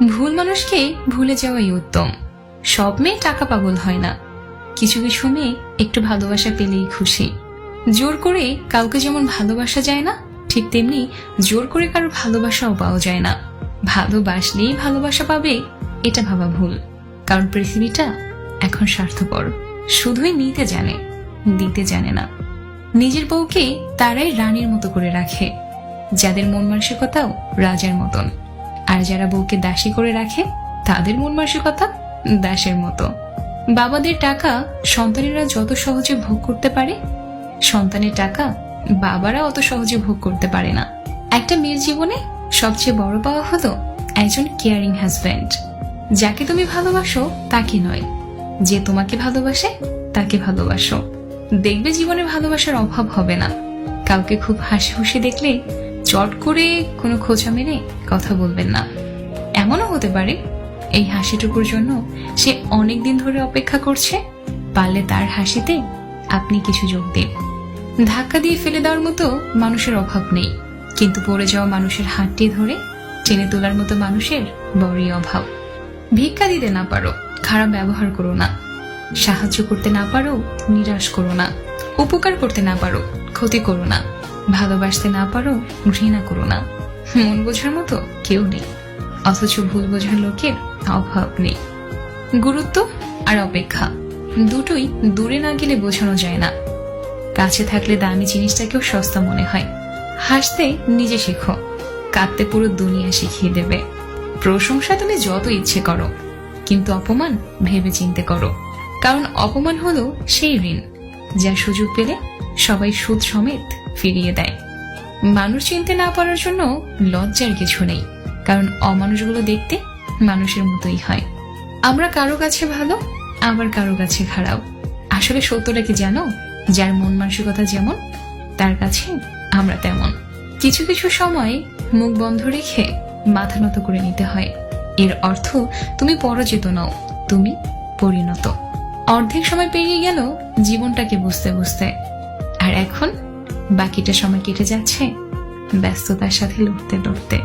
ভুল মানুষকে ভুলে যাওয়াই উত্তম। সব মেয়ে টাকা পাগল হয় না, কিছু কিছু মেয়ে একটু ভালোবাসা পেলেই খুশি। জোর করে কাউকে যেমন ভালোবাসা যায় না, ঠিক তেমনি জোর করে কারো ভালোবাসাও পাওয়া যায় না। ভালোবাসলেই ভালোবাসা পাবে এটা ভাবা ভুল, কারণ পৃথিবীটা এখন স্বার্থপর, শুধুই নিতে জানে, দিতে জানে না। নিজের বউকে তারাই রানীর মতো করে রাখে, যাদের মন মানসিকতাও রাজার মতন। আর যারা বউকে দাসী করে রাখে, তাদের মন মানসিকতা দাসের মতো। বাবাদের টাকা সন্তানেরা যত সহজে ভোগ করতে পারে, সন্তানের টাকা বাবারা অত সহজে ভোগ করতে পারে না। একটা মেয়ের জীবনে সবচেয়ে বড় পাওয়া হলো একজন কেয়ারিং হাজব্যান্ড। যাকে তুমি ভালোবাসো তাকে নয়, যে তোমাকে ভালোবাসে তাকে ভালোবাসো। দেখবে জীবনে ভালোবাসার অভাব হবে না। কাউকে খুব হাসি খুশি দেখলে চট করে কোনো খোঁচা মেরে কথা বলবেন না। এমনও হতে পারে এই হাসিটুকুর জন্য সে অনেকদিন ধরে অপেক্ষা করছে, পারলে তার হাসিতে আপনি কিছু যোগ দিন। ধাক্কা দিয়ে ফেলে দেওয়ার মতো মানুষের অভাব নেই, কিন্তু পড়ে যাওয়া মানুষের হাতটি ধরে টেনে তোলার মতো মানুষের বড়ই অভাব। ভিক্ষা দিতে না পারো, খারাপ ব্যবহার করো না। সাহায্য করতে না পারো, নিরাশ করো না। উপকার করতে না পারো, ক্ষতি করো না। ভালোবাসতে না পারো, ঘৃণা করো না। মন বোঝার মতো কেউ নেই, অথচ ভুল বোঝার লোকের অভাব নেই। গুরুত্ব আর অপেক্ষা দুটোই দূরে না গেলে বোঝানো যায় না। কাছে থাকলে দামি জিনিসটাকেও সস্তা মনে হয়। হাসতে নিজে শেখো, কাঁদতে পুরো দুনিয়া শিখিয়ে দেবে। প্রশংসা তুমি যত ইচ্ছে করো, কিন্তু অপমান ভেবে চিন্তে করো, কারণ অপমান হলো সেই ঋণ যা সুযোগ পেলে সবাই সুদ সমেত ফিরিয়ে দেয়। মানুষ চিনতে না পারার জন্য লজ্জার কিছু নেই, কারণ অমানুষগুলো দেখতে মানুষের মতোই হয়। আমরা কারো কাছে ভালো, আবার কারো কাছে খারাপ। আসলে সত্যটা কি জানো? যার মন মানসিকতা যেমন, তার কাছে আমরা তেমন। কিছু কিছু সময় মুখ বন্ধ রেখে মাথা নত করে নিতে হয়। এর অর্থ তুমি পরাজিত নও, তুমি পরিণত। অর্ধেক সময় পেরিয়ে গেল জীবনটাকে বুঝতে বুঝতে, আর এখন বাকিটা সময় কেটে যাচ্ছে ব্যস্ততার সাথে লড়তে লড়তে।